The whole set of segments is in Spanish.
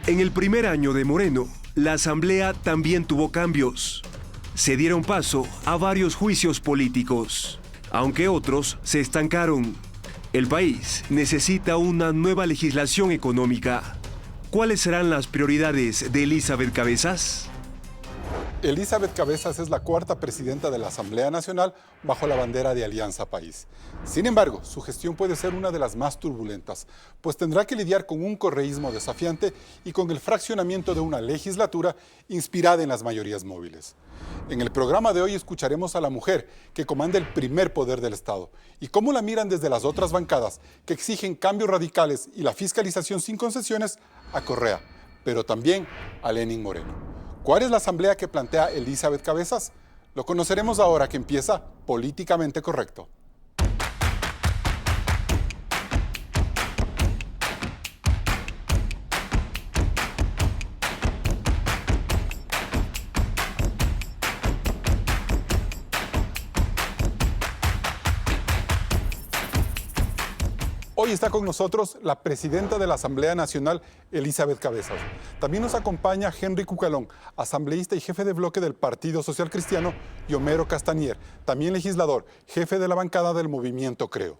En el primer año de Moreno, la Asamblea también tuvo cambios. Se dieron paso a varios juicios políticos, aunque otros se estancaron. El país necesita una nueva legislación económica. ¿Cuáles serán las prioridades de Elizabeth Cabezas? Elizabeth Cabezas es la cuarta presidenta de la Asamblea Nacional bajo la bandera de Alianza País. Sin embargo, su gestión puede ser una de las más turbulentas, pues tendrá que lidiar con un correísmo desafiante y con el fraccionamiento de una legislatura inspirada en las mayorías móviles. En el programa de hoy escucharemos a la mujer que comanda el primer poder del Estado y cómo la miran desde las otras bancadas que exigen cambios radicales y la fiscalización sin concesiones a Correa, pero también a Lenín Moreno. ¿Cuál es la asamblea que plantea Elizabeth Cabezas? Lo conoceremos ahora que empieza Políticamente Correcto. Hoy está con nosotros la presidenta de la Asamblea Nacional, Elizabeth Cabezas. También nos acompaña Henry Cucalón, asambleísta y jefe de bloque del Partido Social Cristiano, y Homero Castañer, también legislador, jefe de la bancada del Movimiento Creo.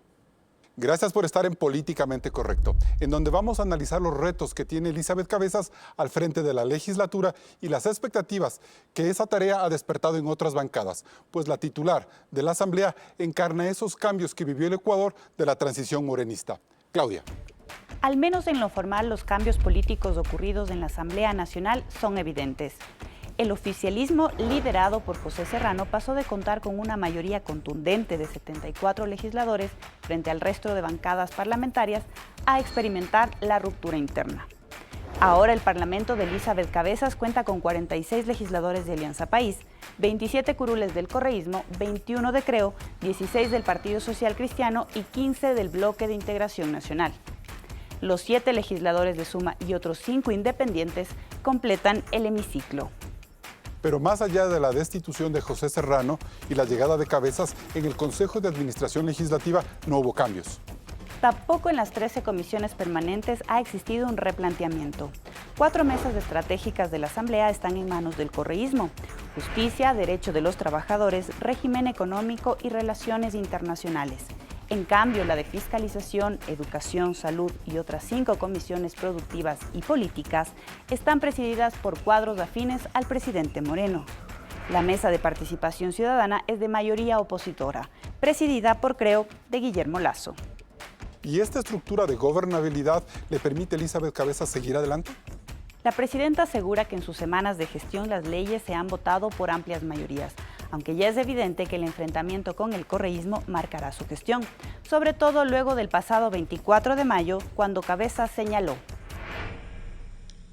Gracias por estar en Políticamente Correcto, en donde vamos a analizar los retos que tiene Elizabeth Cabezas al frente de la legislatura y las expectativas que esa tarea ha despertado en otras bancadas, pues la titular de la Asamblea encarna esos cambios que vivió el Ecuador de la transición morenista. Claudia. Al menos en lo formal, los cambios políticos ocurridos en la Asamblea Nacional son evidentes. El oficialismo, liderado por José Serrano, pasó de contar con una mayoría contundente de 74 legisladores frente al resto de bancadas parlamentarias a experimentar la ruptura interna. Ahora el Parlamento de Elizabeth Cabezas cuenta con 46 legisladores de Alianza País, 27 curules del correísmo, 21 de Creo, 16 del Partido Social Cristiano y 15 del Bloque de Integración Nacional. Los 7 legisladores de Suma y otros 5 independientes completan el hemiciclo. Pero más allá de la destitución de José Serrano y la llegada de Cabezas, en el Consejo de Administración Legislativa no hubo cambios. Tampoco en las 13 comisiones permanentes ha existido un replanteamiento. 4 mesas estratégicas de la Asamblea están en manos del correísmo: justicia, derecho de los trabajadores, régimen económico y relaciones internacionales. En cambio, la de fiscalización, educación, salud y otras 5 comisiones productivas y políticas están presididas por cuadros afines al presidente Moreno. La mesa de participación ciudadana es de mayoría opositora, presidida por Creo de Guillermo Lasso. ¿Y esta estructura de gobernabilidad le permite a Elizabeth Cabezas seguir adelante? La presidenta asegura que en sus semanas de gestión las leyes se han votado por amplias mayorías, aunque ya es evidente que el enfrentamiento con el correísmo marcará su gestión, sobre todo luego del pasado 24 de mayo, cuando Cabezas señaló: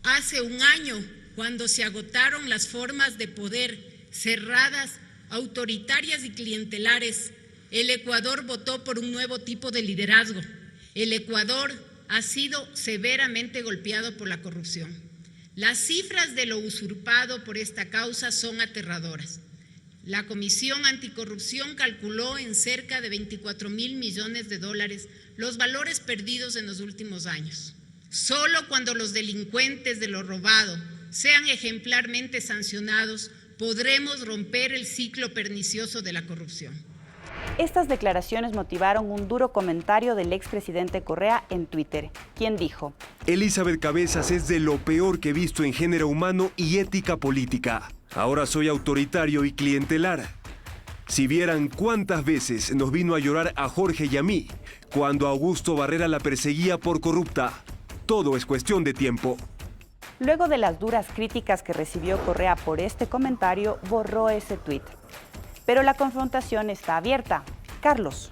hace un año, cuando se agotaron las formas de poder cerradas, autoritarias y clientelares, el Ecuador votó por un nuevo tipo de liderazgo. El Ecuador ha sido severamente golpeado por la corrupción. Las cifras de lo usurpado por esta causa son aterradoras. La Comisión Anticorrupción calculó en cerca de 24.000 millones de dólares los valores perdidos en los últimos años. Solo cuando los delincuentes de lo robado sean ejemplarmente sancionados, podremos romper el ciclo pernicioso de la corrupción. Estas declaraciones motivaron un duro comentario del expresidente Correa en Twitter, quien dijo: Elizabeth Cabezas es de lo peor que he visto en género humano y ética política. Ahora soy autoritario y clientelar. Si vieran cuántas veces nos vino a llorar a Jorge y a mí cuando Augusto Barrera la perseguía por corrupta. Todo es cuestión de tiempo. Luego de las duras críticas que recibió Correa por este comentario, borró ese tuit. Pero la confrontación está abierta. Carlos.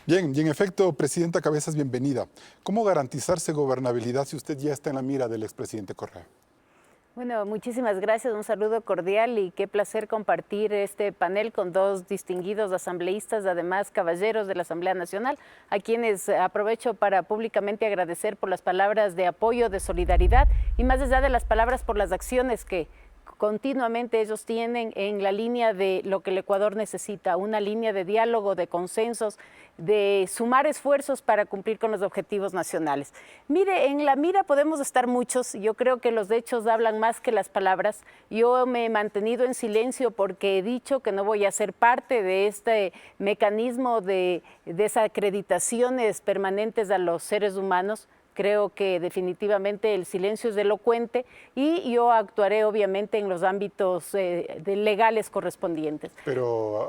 Bien, y en efecto, presidenta Cabezas, bienvenida. ¿Cómo garantizarse gobernabilidad si usted ya está en la mira del expresidente Correa? Bueno, muchísimas gracias, un saludo cordial y qué placer compartir este panel con 2 distinguidos asambleístas, además caballeros de la Asamblea Nacional, a quienes aprovecho para públicamente agradecer por las palabras de apoyo, de solidaridad y más allá de las palabras por las acciones que continuamente ellos tienen en la línea de lo que el Ecuador necesita, una línea de diálogo, de consensos, de sumar esfuerzos para cumplir con los objetivos nacionales. Mire, en la mira podemos estar muchos, yo creo que los hechos hablan más que las palabras. Yo me he mantenido en silencio porque he dicho que no voy a ser parte de este mecanismo de desacreditaciones permanentes a los seres humanos. Creo que definitivamente el silencio es elocuente y yo actuaré obviamente en los ámbitos legales correspondientes. Pero,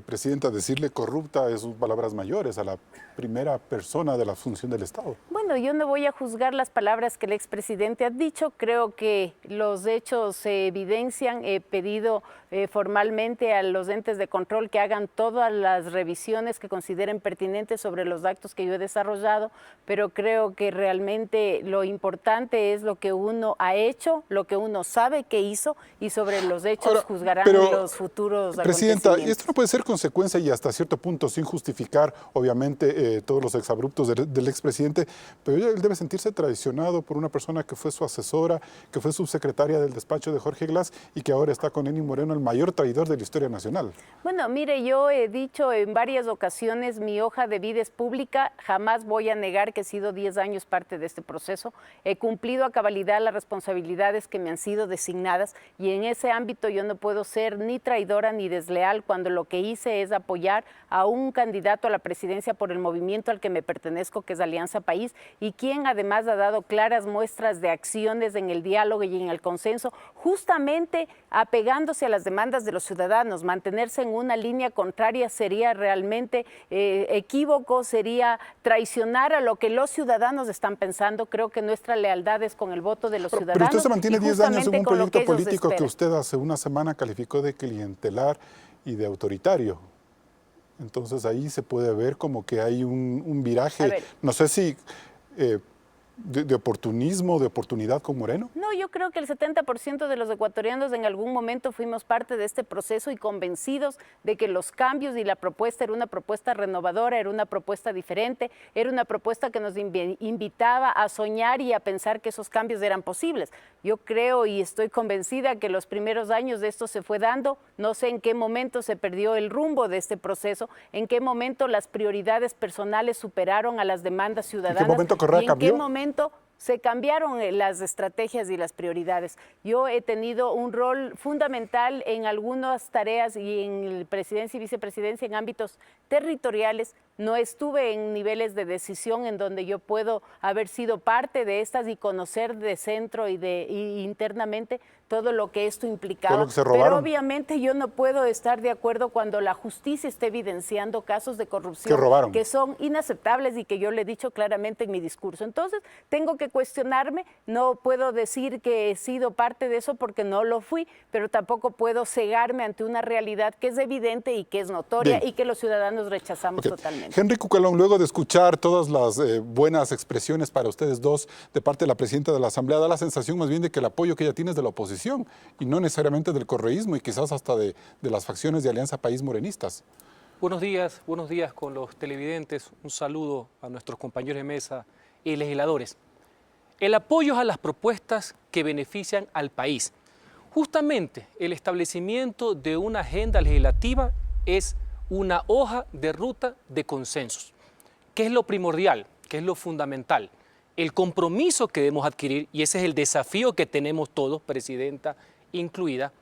Presidenta, decirle corrupta es palabras mayores a la primera persona de la función del Estado. Bueno, yo no voy a juzgar las palabras que el expresidente ha dicho. Creo que los hechos se evidencian. He pedido formalmente a los entes de control que hagan todas las revisiones que consideren pertinentes sobre los actos que yo he desarrollado, pero creo que realmente lo importante es lo que uno ha hecho, lo que uno sabe que hizo, y sobre los hechos ahora, juzgarán los futuros Presidenta, acontecimientos. esto no puede ser consecuencia y hasta cierto punto sin justificar, obviamente, todos los exabruptos del expresidente, pero él debe sentirse traicionado por una persona que fue su asesora, que fue subsecretaria del despacho de Jorge Glass y que ahora está con Lenín Moreno, el mayor traidor de la historia nacional. Bueno, mire, yo he dicho en varias ocasiones, mi hoja de vida es pública, jamás voy a negar que he sido 10 años parte de este proceso, he cumplido a cabalidad las responsabilidades que me han sido designadas y en ese ámbito yo no puedo ser ni traidora ni desleal cuando lo que hice es apoyar a un candidato a la presidencia por el movimiento al que me pertenezco, que es Alianza País, y quien además ha dado claras muestras de acciones en el diálogo y en el consenso, justamente apegándose a las demandas de los ciudadanos. Mantenerse en una línea contraria sería realmente equívoco, sería traicionar a lo que los ciudadanos están pensando. Creo que nuestra lealtad es con el voto de los ciudadanos. Pero usted se mantiene 10 años en un proyecto político que usted hace una semana calificó de clientelar y de autoritario. Entonces ahí se puede ver como que hay un viraje, no sé si de oportunismo, de oportunidad con Moreno. No, yo creo que el 70% de los ecuatorianos en algún momento fuimos parte de este proceso y convencidos de que los cambios y la propuesta era una propuesta renovadora, era una propuesta diferente, era una propuesta que nos invitaba a soñar y a pensar que esos cambios eran posibles. Yo creo y estoy convencida que los primeros años de esto se fue dando. No sé en qué momento se perdió el rumbo de este proceso, en qué momento las prioridades personales superaron a las demandas ciudadanas. ¿En qué momento Correa cambió? ¿En qué momento se cambiaron las estrategias y las prioridades? Yo he tenido un rol fundamental en algunas tareas y en presidencia y vicepresidencia en ámbitos territoriales. No estuve en niveles de decisión en donde yo puedo haber sido parte de estas y conocer de centro y internamente todo lo que esto implicaba. Pero obviamente yo no puedo estar de acuerdo cuando la justicia está evidenciando casos de corrupción que son inaceptables y que yo le he dicho claramente en mi discurso. Entonces tengo que cuestionarme, no puedo decir que he sido parte de eso porque no lo fui, pero tampoco puedo cegarme ante una realidad que es evidente y que es notoria y que los ciudadanos rechazamos totalmente. Henry Cucalón, luego de escuchar todas las buenas expresiones para ustedes dos de parte de la presidenta de la Asamblea, da la sensación más bien de que el apoyo que ella tiene es de la oposición y no necesariamente del correísmo y quizás hasta de las facciones de Alianza País morenistas. Buenos días con los televidentes. Un saludo a nuestros compañeros de mesa y legisladores. El apoyo es a las propuestas que benefician al país. Justamente el establecimiento de una agenda legislativa es una hoja de ruta de consensos. ¿Qué es lo primordial? ¿Qué es lo fundamental? El compromiso que debemos adquirir, y ese es el desafío que tenemos todos, Presidenta incluida,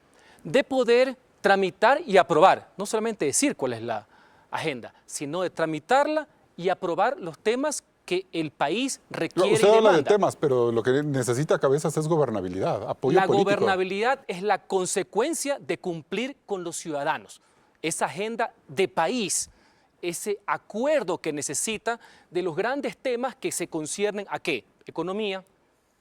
de poder tramitar y aprobar, no solamente decir cuál es la agenda, sino de tramitarla y aprobar los temas que el país requiere. Usted habla de temas, pero lo que necesita cabezas es gobernabilidad, apoyo político. La gobernabilidad es la consecuencia de cumplir con los ciudadanos, esa agenda de país, ese acuerdo que necesita de los grandes temas que se conciernen a ¿qué? Economía,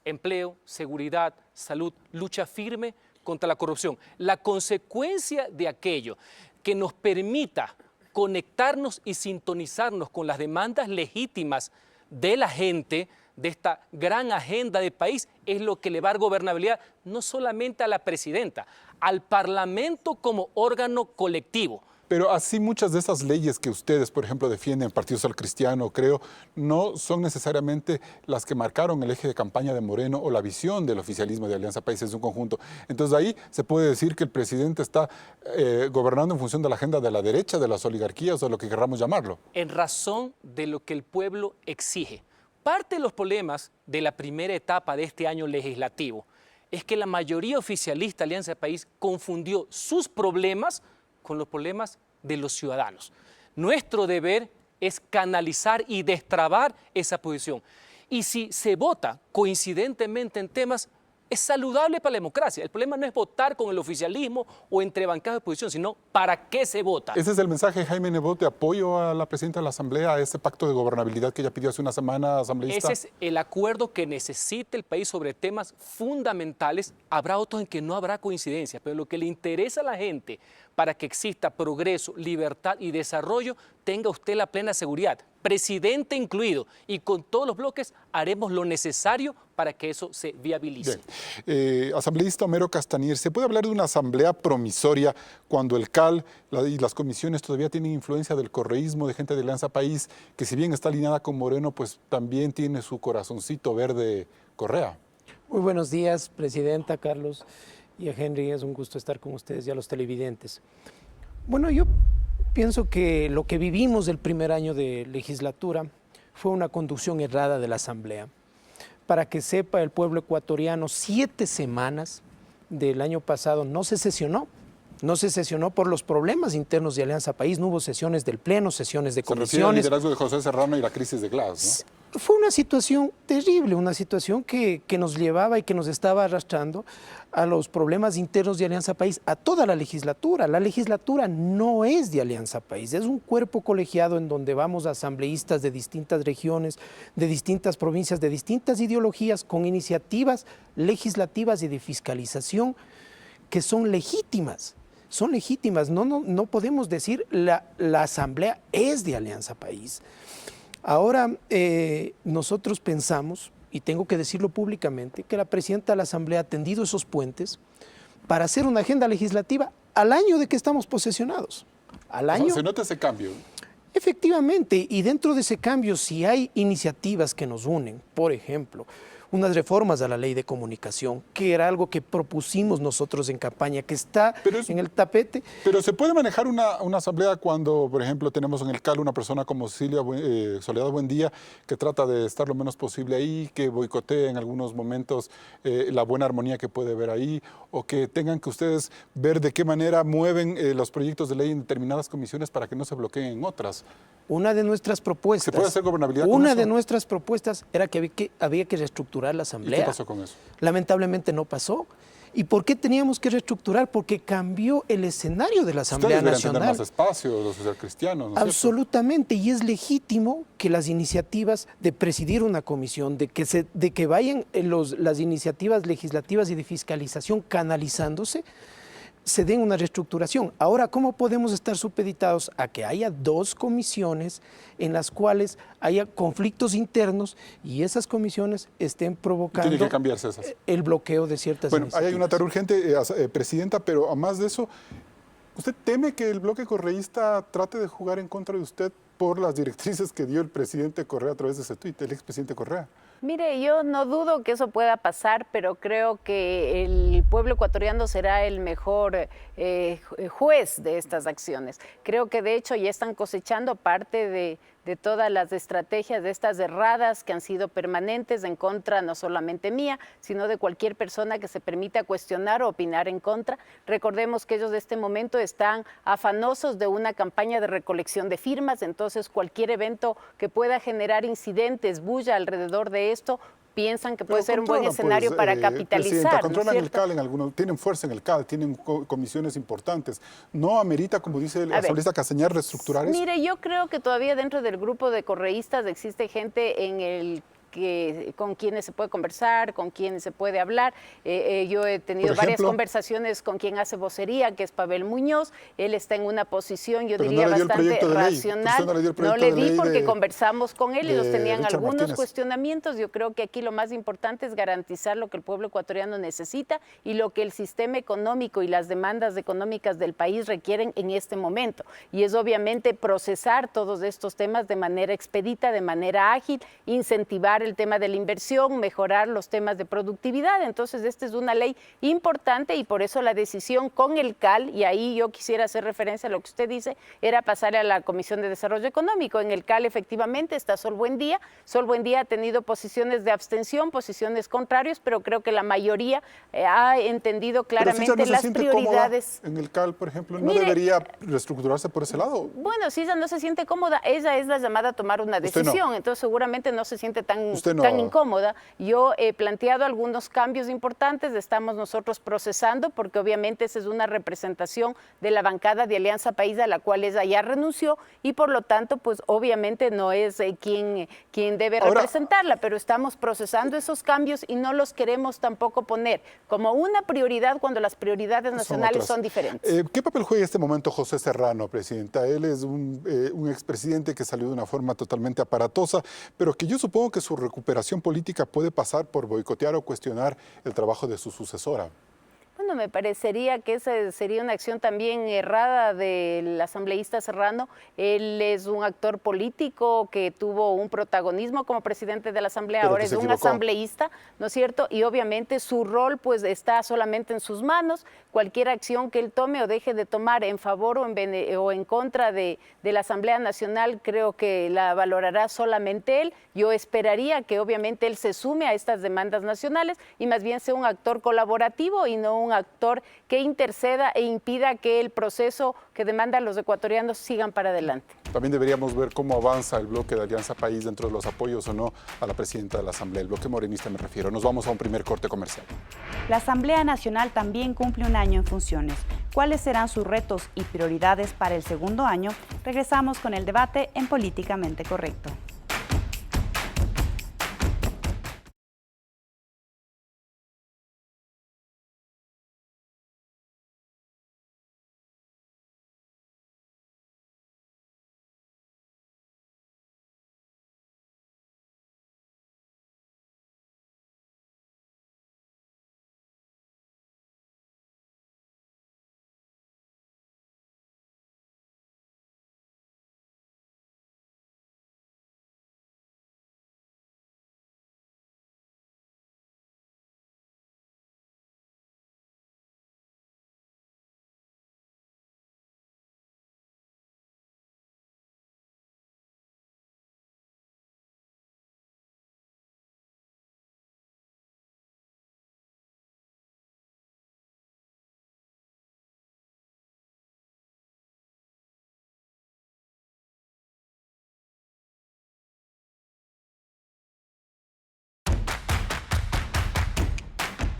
empleo, seguridad, salud, lucha firme contra la corrupción. La consecuencia de aquello que nos permita conectarnos y sintonizarnos con las demandas legítimas de la gente, de esta gran agenda de país, es lo que le va a dar gobernabilidad no solamente a la presidenta, al Parlamento como órgano colectivo, Pero así muchas de esas leyes que ustedes, por ejemplo, defienden, Partido Social Cristiano, creo, no son necesariamente las que marcaron el eje de campaña de Moreno o la visión del oficialismo de Alianza País en su conjunto. Entonces ahí se puede decir que el presidente está gobernando en función de la agenda de la derecha, de las oligarquías o lo que queramos llamarlo. En razón de lo que el pueblo exige. Parte de los problemas de la primera etapa de este año legislativo es que la mayoría oficialista de Alianza País confundió sus problemas con los problemas de los ciudadanos. Nuestro deber es canalizar y destrabar esa posición. Y si se vota coincidentemente en temas, es saludable para la democracia. El problema no es votar con el oficialismo o entre bancadas de oposición, sino para qué se vota. Ese es el mensaje de Jaime Nebot de apoyo a la presidenta de la Asamblea, a ese pacto de gobernabilidad que ella pidió hace una semana, asambleísta. Ese es el acuerdo que necesita el país sobre temas fundamentales. Habrá otros en que no habrá coincidencia, pero lo que le interesa a la gente para que exista progreso, libertad y desarrollo, tenga usted la plena seguridad, presidente incluido, y con todos los bloques haremos lo necesario para que eso se viabilice. Asambleísta Homero Castañer, ¿se puede hablar de una asamblea promisoria cuando el CAL y las comisiones todavía tienen influencia del correísmo, de gente de Alianza País, que si bien está alineada con Moreno, pues también tiene su corazoncito verde Correa? Muy buenos días, presidenta, Carlos y a Henry. Es un gusto estar con ustedes y a los televidentes. Bueno, yo pienso que lo que vivimos el primer año de legislatura fue una conducción errada de la Asamblea. Para que sepa el pueblo ecuatoriano, 7 semanas del año pasado no se sesionó. No se sesionó por los problemas internos de Alianza País, no hubo sesiones del Pleno, sesiones de comisiones. Se refiere al liderazgo de José Serrano y la crisis de Glass, ¿no? Fue una situación terrible, una situación que nos llevaba y que nos estaba arrastrando a los problemas internos de Alianza País, a toda la legislatura. La legislatura no es de Alianza País, es un cuerpo colegiado en donde vamos asambleístas de distintas regiones, de distintas provincias, de distintas ideologías, con iniciativas legislativas y de fiscalización que son legítimas. Son legítimas, no podemos decir la Asamblea es de Alianza País. Ahora nosotros pensamos, y tengo que decirlo públicamente, que la presidenta de la Asamblea ha tendido esos puentes para hacer una agenda legislativa al año de que estamos posesionados. Al año. Se nota ese cambio. Efectivamente, y dentro de ese cambio, si hay iniciativas que nos unen, por ejemplo, unas reformas a la ley de comunicación, que era algo que propusimos nosotros en campaña, que está en el tapete. Pero se puede manejar una asamblea cuando, por ejemplo, tenemos en el CAL una persona como Soledad Buendía, que trata de estar lo menos posible ahí, que boicotea en algunos momentos la buena armonía que puede haber ahí, o que tengan que ustedes ver de qué manera mueven los proyectos de ley en determinadas comisiones para que no se bloqueen en otras. Una de nuestras propuestas. ¿Se puede hacer gobernabilidad con Una eso? de nuestras propuestas era que había que reestructurar la Asamblea. ¿Y qué pasó con eso? Lamentablemente no pasó. ¿Y por qué teníamos que reestructurar? Porque cambió el escenario de la Asamblea Ustedes Nacional. tener más espacio, los socialcristianos, ¿no es Absolutamente, y es legítimo que las iniciativas de presidir una comisión, de que vayan las iniciativas legislativas y de fiscalización canalizándose, se den una reestructuración. Ahora, ¿cómo podemos estar supeditados a que haya 2 comisiones en las cuales haya conflictos internos y esas comisiones estén provocando Tiene que cambiarse esas. El bloqueo de ciertas iniciativas? Ahí hay una tarea urgente, presidenta, pero además de eso, ¿usted teme que el bloque correísta trate de jugar en contra de usted por las directrices que dio el presidente Correa a través de ese tuit, el expresidente Correa? Mire, yo no dudo que eso pueda pasar, pero creo que el pueblo ecuatoriano será el mejor juez de estas acciones. Creo que de hecho ya están cosechando parte de todas las estrategias de estas erradas que han sido permanentes en contra no solamente mía, sino de cualquier persona que se permita cuestionar o opinar en contra. Recordemos que ellos de este momento están afanosos de una campaña de recolección de firmas, entonces cualquier evento que pueda generar incidentes, bulla alrededor de esto, piensan que puede ser un buen escenario para capitalizar. Controlan ¿no el CAL en algunos, tienen fuerza en el CAL, tienen comisiones importantes. ¿No amerita, como dice el asambleísta Castañer, reestructurar eso? Mire, yo creo que todavía dentro del grupo de correístas existe gente con quienes se puede conversar, con quienes se puede hablar. Yo he tenido varias conversaciones con quien hace vocería, que es Pavel Muñoz. Él está en una posición, yo diría, bastante racional. No le di porque conversamos con él y nos tenían algunos cuestionamientos. Yo creo que aquí lo más importante es garantizar lo que el pueblo ecuatoriano necesita y lo que el sistema económico y las demandas económicas del país requieren en este momento. Y es obviamente procesar todos estos temas de manera expedita, de manera ágil, incentivar el tema de la inversión, mejorar los temas de productividad. Entonces, esta es una ley importante y por eso la decisión con el CAL, y ahí yo quisiera hacer referencia a lo que usted dice, era pasar a la Comisión de Desarrollo Económico. En el CAL efectivamente está Sol Buendía. Sol Buendía ha tenido posiciones de abstención, posiciones contrarias, pero creo que la mayoría ha entendido claramente las prioridades. En el CAL, por ejemplo, ¿no debería reestructurarse por ese lado? Bueno, si ella no se siente cómoda, ella es la llamada a tomar una decisión, entonces seguramente no se siente tan incómoda. Yo he planteado algunos cambios importantes, estamos nosotros procesando, porque obviamente esa es una representación de la bancada de Alianza País a la cual ella ya renunció y por lo tanto, pues obviamente no es quien debe representarla, pero estamos procesando esos cambios y no los queremos tampoco poner como una prioridad cuando las prioridades nacionales son diferentes. ¿Qué papel juega en este momento José Serrano, presidenta? Él es un expresidente que salió de una forma totalmente aparatosa, pero que yo supongo que su recuperación política puede pasar por boicotear o cuestionar el trabajo de su sucesora. Bueno, me parecería que esa sería una acción también errada del asambleísta Serrano. Él es un actor político que tuvo un protagonismo como presidente de la Asamblea, ahora es un asambleísta, ¿no es cierto? Y obviamente su rol pues está solamente en sus manos. Cualquier acción que él tome o deje de tomar en favor o en contra de la Asamblea Nacional, creo que la valorará solamente él. Yo esperaría que obviamente él se sume a estas demandas nacionales y más bien sea un actor colaborativo y no un actor que interceda e impida que el proceso que demandan los ecuatorianos sigan para adelante. También deberíamos ver cómo avanza el bloque de Alianza País dentro de los apoyos o no a la presidenta de la Asamblea, el bloque morenista me refiero. Nos vamos a un primer corte comercial. La Asamblea Nacional también cumple un año en funciones. ¿Cuáles serán sus retos y prioridades para el segundo año? Regresamos con el debate en Políticamente Correcto.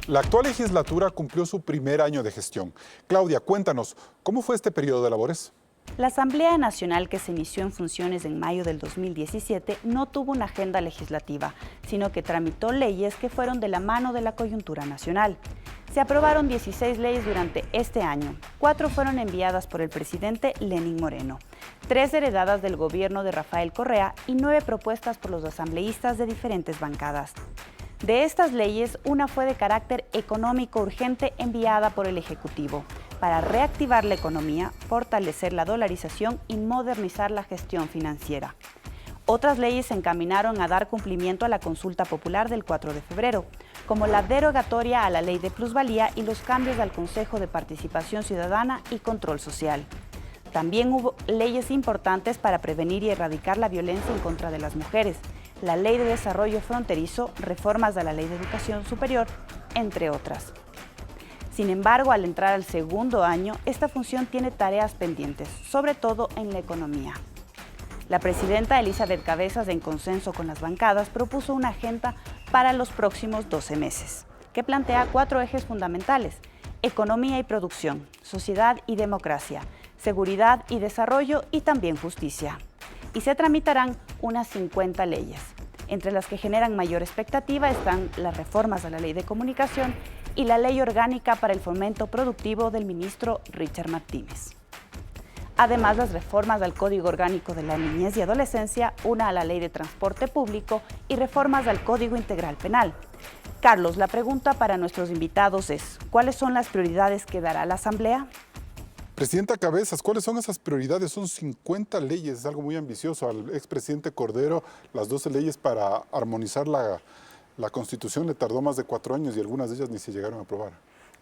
La actual legislatura cumplió su primer año de gestión. Claudia, cuéntanos, ¿cómo fue este periodo de labores? La Asamblea Nacional, que se inició en funciones en mayo del 2017, no tuvo una agenda legislativa, sino que tramitó leyes que fueron de la mano de la coyuntura nacional. Se aprobaron 16 leyes durante este año. 4 fueron enviadas por el presidente Lenín Moreno, 3 heredadas del gobierno de Rafael Correa y 9 propuestas por los asambleístas de diferentes bancadas. De estas leyes, una fue de carácter económico urgente enviada por el Ejecutivo para reactivar la economía, fortalecer la dolarización y modernizar la gestión financiera. Otras leyes se encaminaron a dar cumplimiento a la consulta popular del 4 de febrero, como la derogatoria a la ley de plusvalía y los cambios al Consejo de Participación Ciudadana y Control Social. También hubo leyes importantes para prevenir y erradicar la violencia en contra de las mujeres, la Ley de Desarrollo Fronterizo, reformas a la Ley de Educación Superior, entre otras. Sin embargo, al entrar al segundo año, esta función tiene tareas pendientes, sobre todo en la economía. La presidenta Elizabeth Cabezas, en consenso con las bancadas, propuso una agenda para los próximos 12 meses, que plantea 4 ejes fundamentales: economía y producción, sociedad y democracia, seguridad y desarrollo y también justicia. Y se tramitarán unas 50 leyes. Entre las que generan mayor expectativa están las reformas a la Ley de Comunicación y la Ley Orgánica para el Fomento Productivo del ministro Richard Martínez. Además, las reformas al Código Orgánico de la Niñez y Adolescencia, una a la Ley de Transporte Público y reformas al Código Integral Penal. Carlos, la pregunta para nuestros invitados es, ¿cuáles son las prioridades que dará la Asamblea? Presidenta Cabezas, ¿cuáles son esas prioridades? Son 50 leyes, es algo muy ambicioso. Al expresidente Cordero, las 12 leyes para armonizar la Constitución le tardó más de 4 años y algunas de ellas ni se llegaron a aprobar.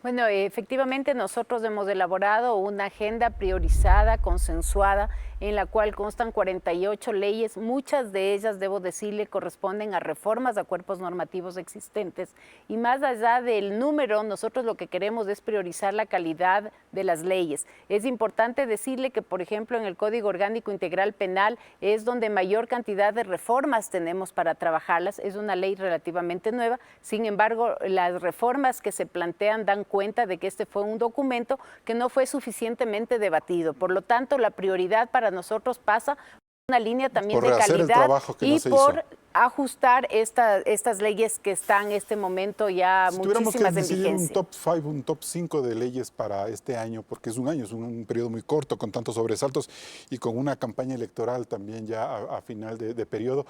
Bueno, efectivamente nosotros hemos elaborado una agenda priorizada, consensuada, en la cual constan 48 leyes, muchas de ellas, debo decirle, corresponden a reformas a cuerpos normativos existentes. Y más allá del número, nosotros lo que queremos es priorizar la calidad de las leyes. Es importante decirle que, por ejemplo, en el Código Orgánico Integral Penal es donde mayor cantidad de reformas tenemos para trabajarlas. Es una ley relativamente nueva, sin embargo, las reformas que se plantean dan cuenta de que este fue un documento que no fue suficientemente debatido. Por lo tanto, la prioridad para nosotros pasa por una línea también de calidad y por ajustar estas leyes que están en este momento ya muchísimas en vigencia. Un top 5, un top 5 de leyes para este año, porque es un año, es un periodo muy corto con tantos sobresaltos y con una campaña electoral también ya a final de periodo.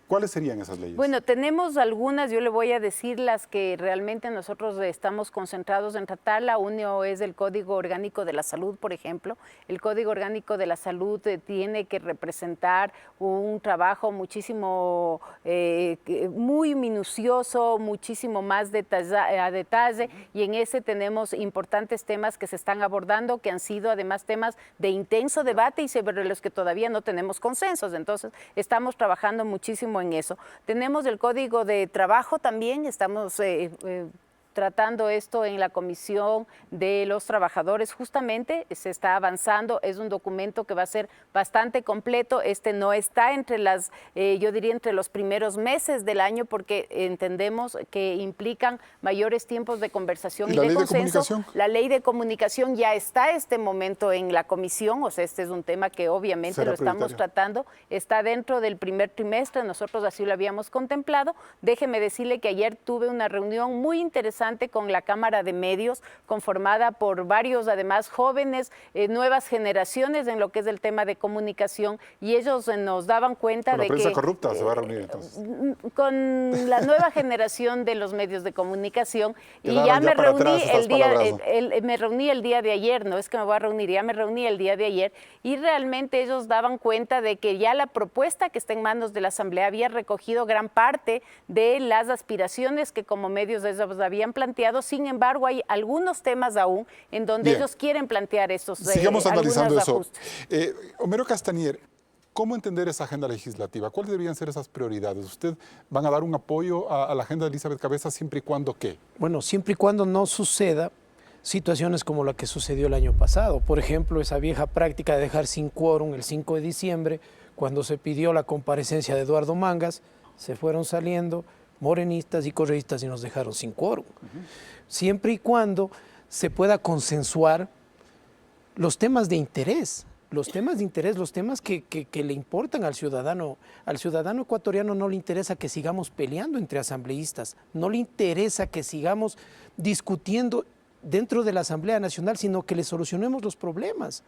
¿Cuáles serían esas leyes? Bueno, tenemos algunas, yo le voy a decir las que realmente nosotros estamos concentrados en tratarla. Uno es el Código Orgánico de la Salud, por ejemplo. El Código Orgánico de la Salud tiene que representar un trabajo muchísimo, muy minucioso, muchísimo más a detalle, y en ese tenemos importantes temas que se están abordando, que han sido además temas de intenso debate y sobre los que todavía no tenemos consensos. Entonces, estamos trabajando muchísimo en eso. Tenemos el Código de Trabajo también, estamos tratando esto en la Comisión de los Trabajadores, justamente se está avanzando, es un documento que va a ser bastante completo. Este no está entre yo diría entre los primeros meses del año, porque entendemos que implican mayores tiempos de conversación y de consenso. La Ley de Comunicación ya está este momento en la Comisión, o sea, este es un tema que obviamente lo estamos tratando, está dentro del primer trimestre, nosotros así lo habíamos contemplado. Déjeme decirle que ayer tuve una reunión muy interesante con la Cámara de Medios, conformada por varios, además, jóvenes, nuevas generaciones en lo que es el tema de comunicación, y ellos nos daban cuenta de que... ¿Con la prensa corrupta se va a reunir entonces? Con la nueva generación de los medios de comunicación, y ya me reuní el día de ayer, no es que me voy a reunir, ya me reuní el día de ayer, y realmente ellos daban cuenta de que ya la propuesta que está en manos de la Asamblea había recogido gran parte de las aspiraciones que como medios ellos habían planteado. Sin embargo, hay algunos temas aún en donde ellos quieren plantear esos sigamos analizando eso. Ajustes. Homero Castanier, ¿cómo entender esa agenda legislativa? ¿Cuáles deberían ser esas prioridades? ¿Usted van a dar un apoyo a la agenda de Elizabeth Cabezas siempre y cuando qué? Bueno, siempre y cuando no suceda situaciones como la que sucedió el año pasado. Por ejemplo, esa vieja práctica de dejar sin quórum el 5 de diciembre, cuando se pidió la comparecencia de Eduardo Mangas, se fueron saliendo morenistas y correístas y nos dejaron sin quórum. Siempre y cuando se pueda consensuar los temas de interés, los temas que le importan al ciudadano. Al ciudadano ecuatoriano no le interesa que sigamos peleando entre asambleístas, no le interesa que sigamos discutiendo dentro de la Asamblea Nacional, sino que le solucionemos los problemas.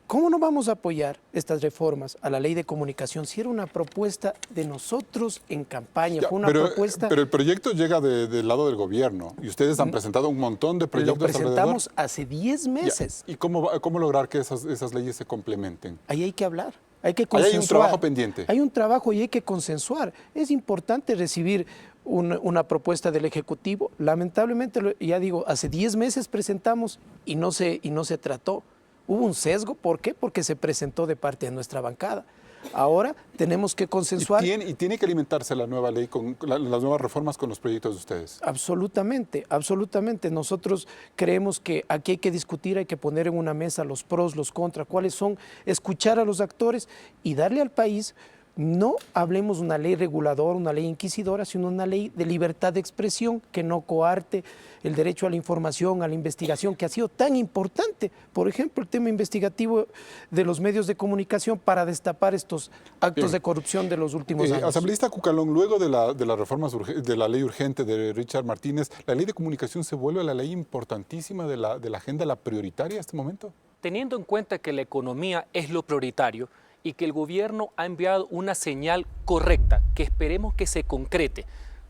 ¿Cómo no vamos a apoyar estas reformas a la Ley de Comunicación si era una propuesta de nosotros en campaña? Fue una propuesta... Pero el proyecto llega del lado del gobierno y ustedes han presentado un montón de proyectos alrededor. Lo presentamos hace 10 meses. ¿Y cómo lograr que esas leyes se complementen? Ahí hay que hablar, hay que consensuar. Ahí hay un trabajo pendiente. Hay un trabajo y hay que consensuar. Es importante recibir una propuesta del Ejecutivo. Lamentablemente, ya digo, hace 10 meses presentamos y no se trató. Hubo un sesgo, ¿por qué? Porque se presentó de parte de nuestra bancada. Ahora tenemos que consensuar. Y tiene que alimentarse la nueva ley, las nuevas reformas con los proyectos de ustedes. Absolutamente, absolutamente. Nosotros creemos que aquí hay que discutir, hay que poner en una mesa los pros, los contras, cuáles son, escuchar a los actores y darle al país no hablemos de una ley reguladora, una ley inquisidora, sino una ley de libertad de expresión que no coarte el derecho a la información, a la investigación, que ha sido tan importante. Por ejemplo, el tema investigativo de los medios de comunicación para destapar estos actos de corrupción de los últimos años. Asambleísta Cucalón, luego de las reformas de la ley urgente de Richard Martínez, ¿la ley de comunicación se vuelve la ley importantísima de la agenda, la prioritaria en este momento? Teniendo en cuenta que la economía es lo prioritario y que el gobierno ha enviado una señal correcta, que esperemos que se concrete,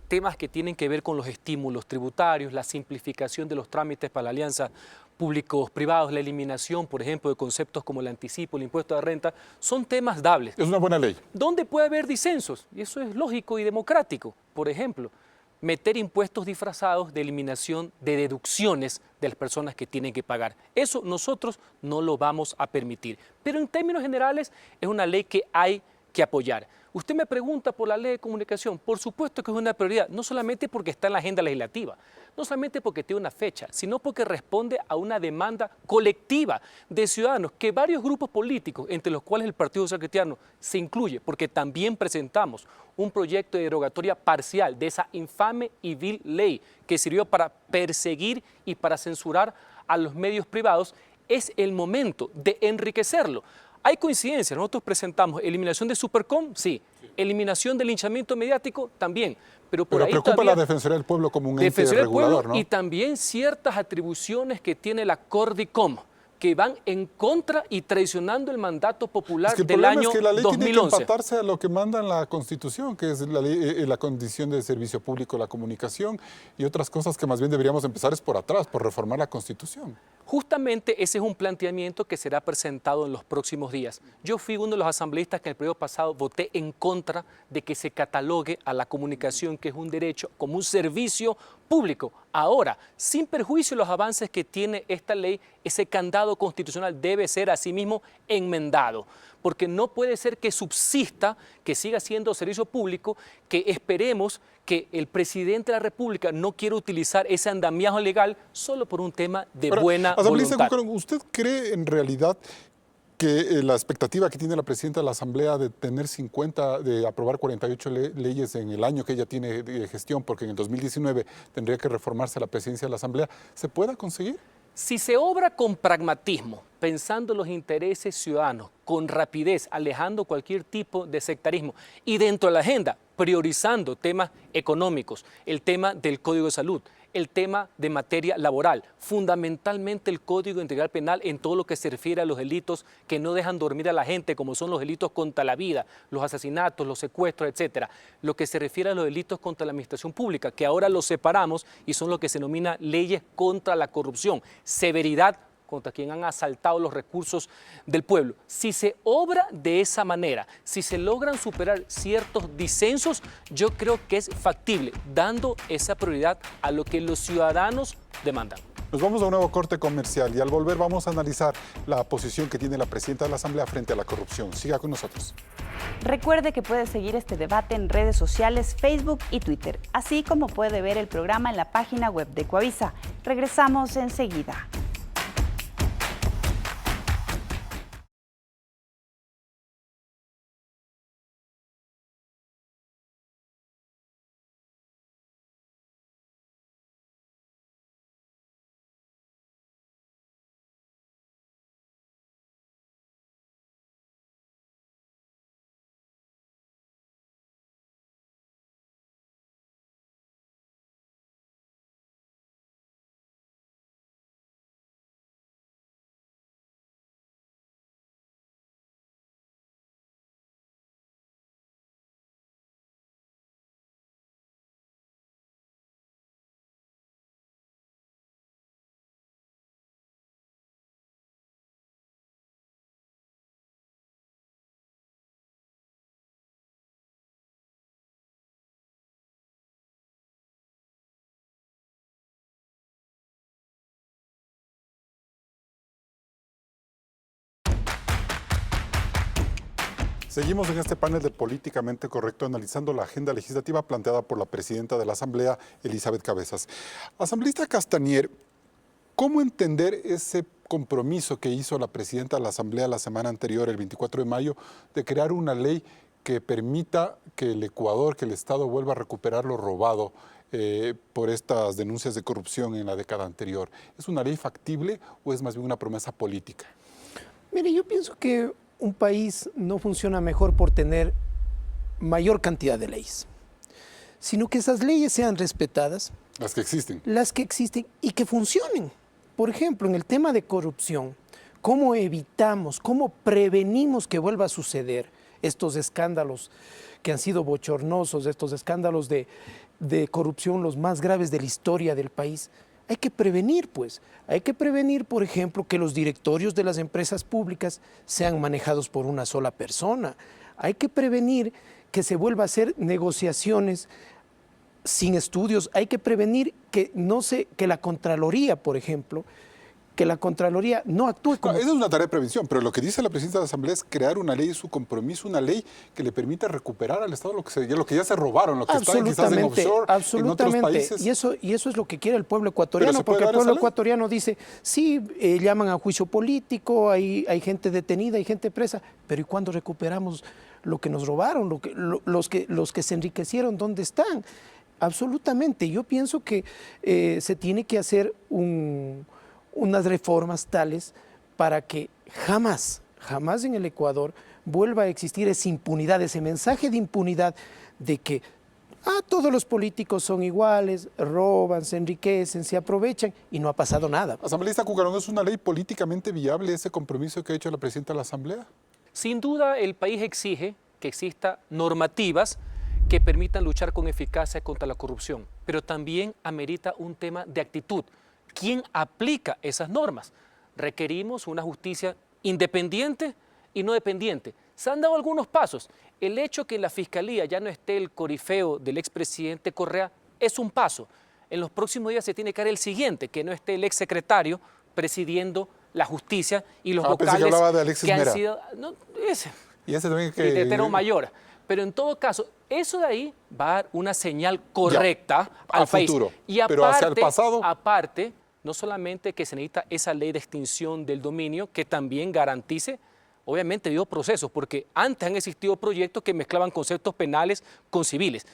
temas que tienen que ver con los estímulos tributarios, la simplificación de los trámites para la alianza públicos-privados, la eliminación, por ejemplo, de conceptos como el anticipo, el impuesto de renta, son temas dables. Es una buena ley. ¿Dónde puede haber disensos? Y eso es lógico y democrático. Por ejemplo, meter impuestos disfrazados de eliminación de deducciones de las personas que tienen que pagar. Eso nosotros no lo vamos a permitir. Pero en términos generales es una ley que hay que apoyar. Usted me pregunta por la ley de comunicación. Por supuesto que es una prioridad, no solamente porque está en la agenda legislativa, no solamente porque tiene una fecha, sino porque responde a una demanda colectiva de ciudadanos que varios grupos políticos, entre los cuales el Partido Social Cristiano se incluye, porque también presentamos un proyecto de derogatoria parcial de esa infame y vil ley que sirvió para perseguir y para censurar a los medios privados, es el momento de enriquecerlo. Hay coincidencias, nosotros presentamos eliminación de Supercom, sí, eliminación del linchamiento mediático, también. Pero ahí preocupa la Defensoría del Pueblo como un ente regulador, ¿no? Y también ciertas atribuciones que tiene la Cordicom, que van en contra y traicionando el mandato popular del año 2011. Es que la ley tiene que empatarse a lo que manda en la Constitución, que es la condición de servicio público, la comunicación y otras cosas que más bien deberíamos empezar es por atrás, por reformar la Constitución. Justamente ese es un planteamiento que será presentado en los próximos días. Yo fui uno de los asambleístas que en el periodo pasado voté en contra de que se catalogue a la comunicación, que es un derecho, como un servicio público. Ahora, sin perjuicio de los avances que tiene esta ley, ese candado constitucional debe ser asimismo enmendado, porque no puede ser que subsista, que siga siendo servicio público, que esperemos que el presidente de la República no quiera utilizar ese andamiaje legal solo por un tema de buena voluntad. ¿Usted cree en realidad que la expectativa que tiene la presidenta de la Asamblea de tener 50, de aprobar 48 leyes en el año que ella tiene de gestión, porque en el 2019 tendría que reformarse la presidencia de la Asamblea, se pueda conseguir? Si se obra con pragmatismo, pensando en los intereses ciudadanos, con rapidez, alejando cualquier tipo de sectarismo y dentro de la agenda, priorizando temas económicos, el tema del Código de Salud, el tema de materia laboral, fundamentalmente el Código Integral Penal en todo lo que se refiere a los delitos que no dejan dormir a la gente, como son los delitos contra la vida, los asesinatos, los secuestros, etcétera. Lo que se refiere a los delitos contra la administración pública, que ahora los separamos y son lo que se denomina leyes contra la corrupción, severidad contra quien han asaltado los recursos del pueblo. Si se obra de esa manera, si se logran superar ciertos disensos, yo creo que es factible, dando esa prioridad a lo que los ciudadanos demandan. Nos vamos a un nuevo corte comercial y al volver vamos a analizar la posición que tiene la presidenta de la Asamblea frente a la corrupción. Siga con nosotros. Recuerde que puede seguir este debate en redes sociales, Facebook y Twitter, así como puede ver el programa en la página web de Coavisa. Regresamos enseguida. Seguimos en este panel de Políticamente Correcto analizando la agenda legislativa planteada por la presidenta de la Asamblea, Elizabeth Cabezas. Asambleísta Castañer, ¿cómo entender ese compromiso que hizo la presidenta de la Asamblea la semana anterior, el 24 de mayo, de crear una ley que permita que el Ecuador, que el Estado vuelva a recuperar lo robado por estas denuncias de corrupción en la década anterior? ¿Es una ley factible o es más bien una promesa política? Mire, yo pienso que un país no funciona mejor por tener mayor cantidad de leyes, sino que esas leyes sean respetadas. Las que existen. Las que existen y que funcionen. Por ejemplo, en el tema de corrupción, ¿cómo evitamos, cómo prevenimos que vuelva a suceder estos escándalos que han sido bochornosos, estos escándalos de corrupción los más graves de la historia del país? Hay que prevenir, pues. Hay que prevenir, por ejemplo, que los directorios de las empresas públicas sean manejados por una sola persona. Hay que prevenir que se vuelva a hacer negociaciones sin estudios. Hay que prevenir que que la Contraloría, por ejemplo, que la Contraloría no actúe como... Esa es una tarea de prevención, pero lo que dice la presidenta de la Asamblea es crear una ley, su compromiso, una ley que le permita recuperar al Estado lo que ya se robaron, lo que está quizás en offshore, en otros países. Y eso es lo que quiere el pueblo ecuatoriano, porque el pueblo ecuatoriano dice, sí, llaman a juicio político, hay gente detenida, hay gente presa, pero ¿y cuándo recuperamos lo que nos robaron, los que se enriquecieron, dónde están? Absolutamente. Yo pienso que se tiene que hacer unas reformas tales para que jamás en el Ecuador vuelva a existir esa impunidad, ese mensaje de impunidad de que todos los políticos son iguales, roban, se enriquecen, se aprovechan y no ha pasado nada. Asambleísta Cucarón, ¿es una ley políticamente viable ese compromiso que ha hecho la presidenta de la Asamblea? Sin duda, el país exige que existan normativas que permitan luchar con eficacia contra la corrupción, pero también amerita un tema de actitud. ¿Quién aplica esas normas? Requerimos una justicia independiente y no dependiente. Se han dado algunos pasos. El hecho que en la Fiscalía ya no esté el corifeo del expresidente Correa es un paso. En los próximos días se tiene que dar el siguiente, que no esté el exsecretario presidiendo la justicia y los vocales que hablaba de Alexis que han Mera. sido... No, y ese también el tetero mayor. Pero en todo caso, eso de ahí va a dar una señal correcta al país. Futuro. Y aparte, pero hacia el pasado... aparte, no solamente que se necesita esa ley de extinción del dominio que también garantice, obviamente, debido procesos, porque antes han existido proyectos que mezclaban conceptos penales con civiles.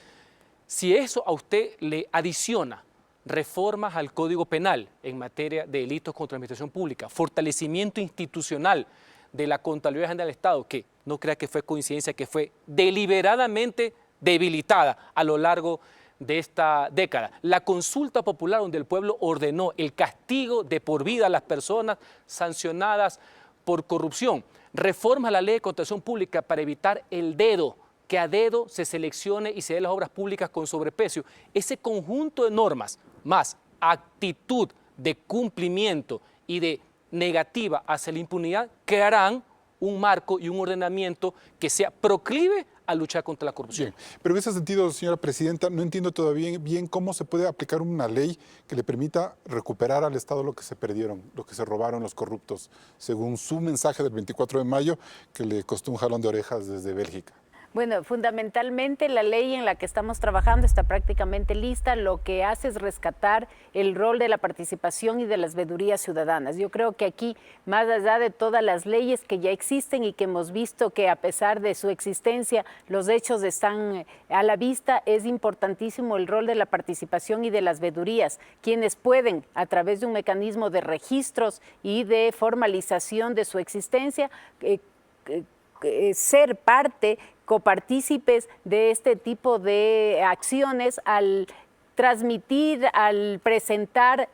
Si eso a usted le adiciona reformas al Código Penal en materia de delitos contra la administración pública, fortalecimiento institucional de la Contraloría General del Estado, que no crea que fue coincidencia, que fue deliberadamente debilitada a lo largo de esta década. La consulta popular donde el pueblo ordenó el castigo de por vida a las personas sancionadas por corrupción. Reforma a la ley de contratación pública para evitar el dedo, que a dedo se seleccione y se dé las obras públicas con sobreprecio. Ese conjunto de normas más actitud de cumplimiento y de negativa hacia la impunidad crearán un marco y un ordenamiento que sea proclive a luchar contra la corrupción. Bien, pero en ese sentido, señora presidenta, no entiendo todavía bien cómo se puede aplicar una ley que le permita recuperar al Estado lo que se perdieron, lo que se robaron los corruptos, según su mensaje del 24 de mayo, que le costó un jalón de orejas desde Bélgica. Bueno, fundamentalmente la ley en la que estamos trabajando está prácticamente lista. Lo que hace es rescatar el rol de la participación y de las veedurías ciudadanas. Yo creo que aquí, más allá de todas las leyes que ya existen y que hemos visto que a pesar de su existencia, los hechos están a la vista, es importantísimo el rol de la participación y de las veedurías, quienes pueden, a través de un mecanismo de registros y de formalización de su existencia, ser parte, copartícipes de este tipo de acciones al transmitir, al presentar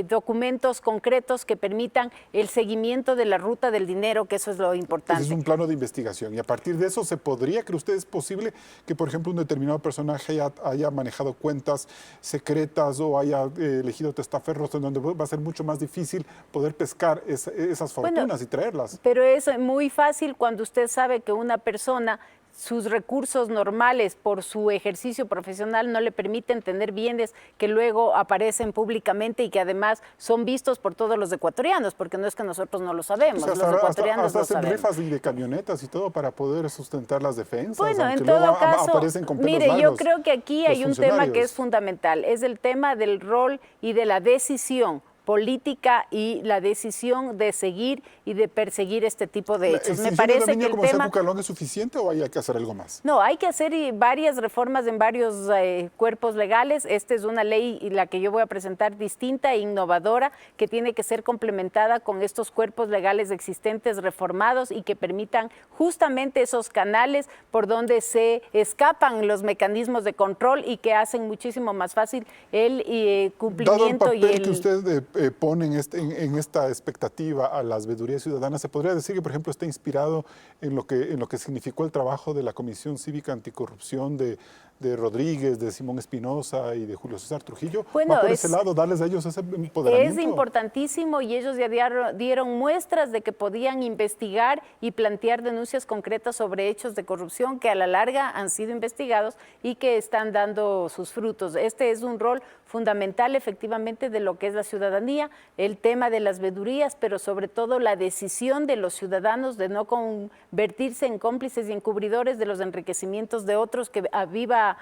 documentos concretos que permitan el seguimiento de la ruta del dinero, que eso es lo importante. Ese es un plano de investigación y a partir de eso se podría, ¿cree usted es posible que, por ejemplo, un determinado personaje haya manejado cuentas secretas o haya elegido testaferros en donde va a ser mucho más difícil poder pescar esas fortunas y traerlas? Pero es muy fácil cuando usted sabe que una persona, sus recursos normales por su ejercicio profesional no le permiten tener bienes que luego aparecen públicamente y que además son vistos por todos los ecuatorianos, porque no es que nosotros no lo sabemos, o sea, los ecuatorianos hasta lo hacen sabemos. rifas de camionetas y todo para poder sustentar las defensas. Bueno, en todo caso, aparecen con pelos mire, yo largos creo que aquí hay un tema que es fundamental, es el tema del rol y de la decisión política y la decisión de seguir y de perseguir este tipo de hechos. Me ¿El parece dominio que el como tema... Cucalón es suficiente o hay que hacer algo más? No, hay que hacer varias reformas en varios cuerpos legales. Esta es una ley, y la que yo voy a presentar, distinta e innovadora, que tiene que ser complementada con estos cuerpos legales existentes reformados y que permitan justamente esos canales por donde se escapan los mecanismos de control y que hacen muchísimo más fácil el cumplimiento. Dado el papel que usted pone en esta expectativa a las veedurías ciudadanas, ¿se podría decir que, por ejemplo, está inspirado en lo que significó el trabajo de la Comisión Cívica Anticorrupción de Rodríguez, de Simón Espinosa y de Julio César Trujillo? Bueno, ¿Va por ese lado darles a ellos ese empoderamiento? Es importantísimo, y ellos ya dieron muestras de que podían investigar y plantear denuncias concretas sobre hechos de corrupción que a la larga han sido investigados y que están dando sus frutos. Este es un rol fundamental efectivamente de lo que es la ciudadanía, el tema de las veedurías, pero sobre todo la decisión de los ciudadanos de no convertirse en cómplices y encubridores de los enriquecimientos de otros que a viva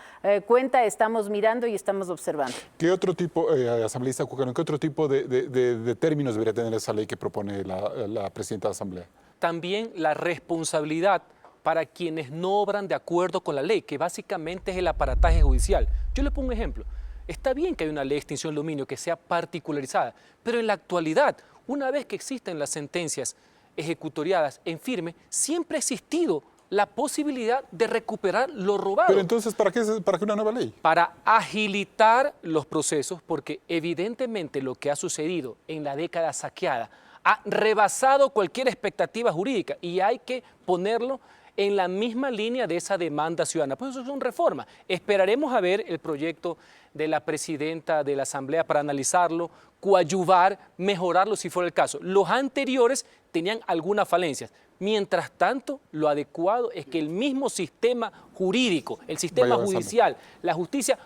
cuenta estamos mirando y estamos observando. ¿Qué otro tipo, asambleísta Cucalón, qué otro tipo de términos debería tener esa ley que propone la presidenta de la Asamblea? También la responsabilidad para quienes no obran de acuerdo con la ley, que básicamente es el aparataje judicial. Yo le pongo un ejemplo. Está bien que haya una ley de extinción de dominio que sea particularizada, pero en la actualidad, una vez que existen las sentencias ejecutoriadas en firme, siempre ha existido la posibilidad de recuperar lo robado. Pero entonces, ¿para qué una nueva ley? Para agilitar los procesos, porque evidentemente lo que ha sucedido en la década saqueada ha rebasado cualquier expectativa jurídica y hay que ponerlo en la misma línea de esa demanda ciudadana. Pues eso son reformas. Esperaremos a ver el proyecto de la presidenta de la Asamblea para analizarlo, coadyuvar, mejorarlo si fuera el caso. Los anteriores tenían algunas falencias. Mientras tanto, lo adecuado es que el mismo sistema jurídico, el sistema judicial, la justicia,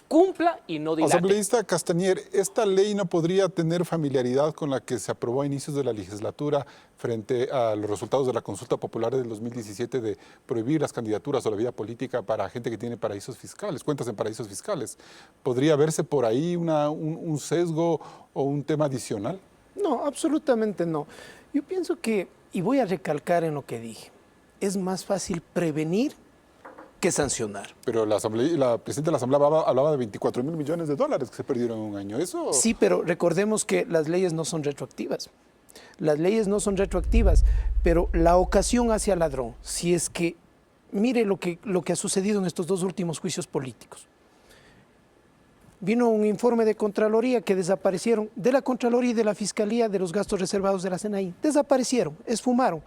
cumpla y no dilate. Asambleísta Castañer, ¿esta ley no podría tener familiaridad con la que se aprobó a inicios de la legislatura frente a los resultados de la consulta popular del 2017 de prohibir las candidaturas o la vida política para gente que tiene paraísos fiscales, cuentas en paraísos fiscales? ¿Podría verse por ahí un sesgo o un tema adicional? No, absolutamente no. Yo pienso que, y voy a recalcar en lo que dije, es más fácil prevenir que sancionar. Pero la presidenta de la Asamblea hablaba de 24.000 millones de dólares que se perdieron en un año. ¿Eso? Sí, pero recordemos que las leyes no son retroactivas. Las leyes no son retroactivas, pero la ocasión hace al ladrón. Si es que, mire lo que ha sucedido en estos dos últimos juicios políticos. Vino un informe de Contraloría que desaparecieron, de la Contraloría y de la Fiscalía, de los gastos reservados de la CNI. Desaparecieron, esfumaron.